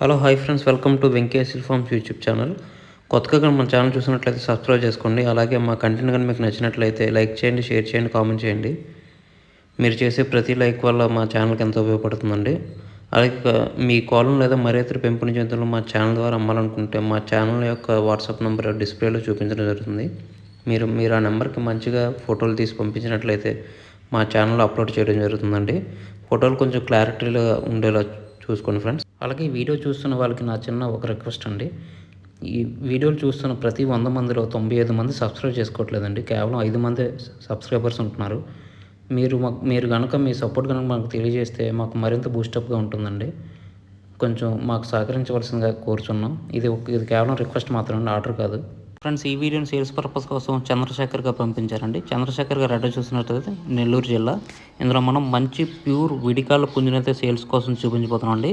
Hello hi friends, welcome to Venky Aseel forms YouTube channel. కొత్తగా కానీ మన ఛానల్ చూసినట్లయితే సబ్స్క్రైబ్ చేసుకోండి. అలాగే మా కంటెంట్ కానీ మీకు నచ్చినట్లయితే లైక్ చేయండి, షేర్ చేయండి, కామెంట్ చేయండి. మీరు చేసే ప్రతి లైక్ వల్ల మా ఛానల్కి ఎంతో ఉపయోగపడుతుందండి. అలాగే మీ కోళ్ళను లేదా మరే ఇతర పెంపుడు జంతువులు మా ఛానల్ ద్వారా అమ్మాలనుకుంటే మా ఛానల్ యొక్క వాట్సాప్ నెంబర్ డిస్ప్లేలో చూపించడం జరుగుతుంది. మీరు ఆ నెంబర్కి మంచిగా ఫోటోలు తీసి పంపించినట్లయితే మా ఛానల్లో అప్లోడ్ చేయడం జరుగుతుందండి. ఫోటోలు కొంచెం క్లారిటీగా ఉండేలా చూసుకోండి ఫ్రెండ్స్. అలాగే ఈ వీడియో చూస్తున్న వాళ్ళకి నా చిన్న ఒక రిక్వెస్ట్ అండి. ఈ వీడియోలు చూస్తున్న ప్రతి 100 మందిలో 95 మంది సబ్స్క్రైబ్ చేసుకోవట్లేదండి. కేవలం 5 మందే సబ్స్క్రైబర్స్ ఉంటున్నారు. మీరు కనుక మీ సపోర్ట్ కనుక మాకు తెలియజేస్తే మాకు మరింత బూస్టప్గా ఉంటుందండి. కొంచెం మాకు సహకరించవలసిందిగా కోరుచున్నాం. ఇది కేవలం రిక్వెస్ట్ మాత్రమే, ఆర్డర్ కాదు. ఫ్రెండ్స్, ఈ వీడియోని సేల్స్ పర్పస్ కోసం చంద్రశేఖర్ గారు పంపించారండి. చంద్రశేఖర్ గారు అడ్రస్ చూసినట్లయితే నెల్లూరు జిల్లా. ఇందులో మనం మంచి ప్యూర్ విడికాళ్ళ పుంజునైతే సేల్స్ కోసం చూపించబోతున్నాం అండి.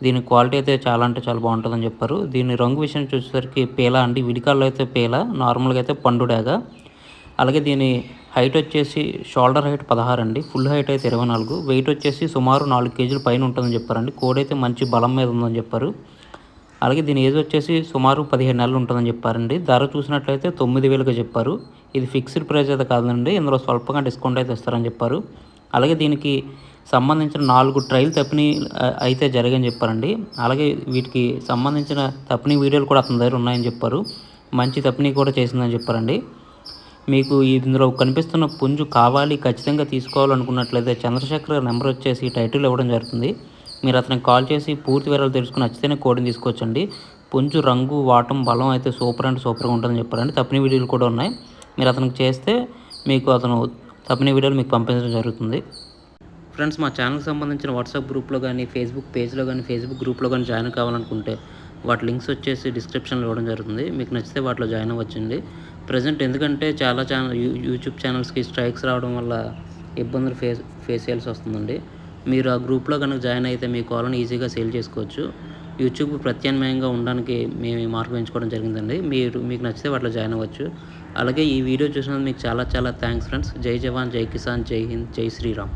దీని క్వాలిటీ అయితే చాలా అంటే చాలా బాగుంటుందని చెప్పారు. దీని రంగు విషయం చూసేసరికి పేలా అండి. విడికాళ్ళు అయితే పేలా, నార్మల్గా అయితే పండుడాగా. అలాగే దీని హైట్ వచ్చేసి షోల్డర్ హైట్ 16 అండి, ఫుల్ హైట్ అయితే 24, వెయిట్ వచ్చేసి సుమారు 4 కేజీల పైన ఉంటుందని చెప్పారండి. కోడి అయితే మంచి బలం మీద ఉందని చెప్పారు. అలాగే దీని ఏజ్ వచ్చేసి సుమారు 15 నెలలు ఉంటుందని చెప్పారండి. ధర చూసినట్లయితే 9,000గా చెప్పారు. ఇది ఫిక్స్డ్ ప్రైస్ అయితే కాదండి, ఇందులో స్వల్పంగా డిస్కౌంట్ అయితే ఇస్తారని చెప్పారు. అలాగే దీనికి సంబంధించిన 4 ట్రయల్ తప్పిని అయితే జరిగాయని చెప్పారండి. అలాగే వీటికి సంబంధించిన తప్పిని వీడియోలు కూడా అతని దగ్గర ఉన్నాయని చెప్పారు. మంచి తప్పిని కూడా చేసిందని చెప్పారండి. మీకు ఇందులో కనిపిస్తున్న పుంజు కావాలి, ఖచ్చితంగా తీసుకోవాలనుకున్నట్లయితే చంద్రశేఖర్ నెంబర్ వచ్చేసి టైటిల్ ఇవ్వడం జరుగుతుంది. మీరు అతనికి కాల్ చేసి పూర్తి వివరాలు తెలుసుకుని నచ్చితేనే కోడిని తీసుకోవచ్చండి. పుంజు రంగు, వాటం, బలం అయితే సూపర్ అంటే సూపర్గా ఉంటుందని చెప్పారండి. తప్పిన వీడియోలు కూడా ఉన్నాయి. మీరు అతనికి చేస్తే మీకు అతను తప్పిన వీడియోలు మీకు పంపించడం జరుగుతుంది. ఫ్రెండ్స్, మా ఛానల్కి సంబంధించిన వాట్సాప్ గ్రూప్లో కానీ, ఫేస్బుక్ పేజ్లో కానీ, ఫేస్బుక్ గ్రూప్లో కానీ జాయిన్ కావాలనుకుంటే వాటి లింక్స్ వచ్చేసి డిస్క్రిప్షన్లో ఇవ్వడం జరుగుతుంది. మీకు నచ్చితే వాటిలో జాయిన్ అవ్వచ్చండి. ప్రజెంట్ ఎందుకంటే చాలా యూట్యూబ్ ఛానల్స్కి స్ట్రైక్స్ రావడం వల్ల ఇబ్బందులు ఫేస్ చేయాల్సి వస్తుందండి. మీరు ఆ గ్రూప్లో కనుక జాయిన్ అయితే మీ కాల్ని ఈజీగా సేల్ చేసుకోవచ్చు. యూట్యూబ్ ప్రత్యామ్నాయంగా ఉండడానికి మేము ఈ మార్గం ఎంచుకోవడం జరిగిందండి. మీకు నచ్చితే వాటిలో జాయిన్ అవ్వచ్చు. అలాగే ఈ వీడియో చూసినందుకు మీకు చాలా చాలా థ్యాంక్స్ ఫ్రెండ్స్. జై జవాన్, జై కిసాన్, జై హింద్, జై శ్రీరామ్.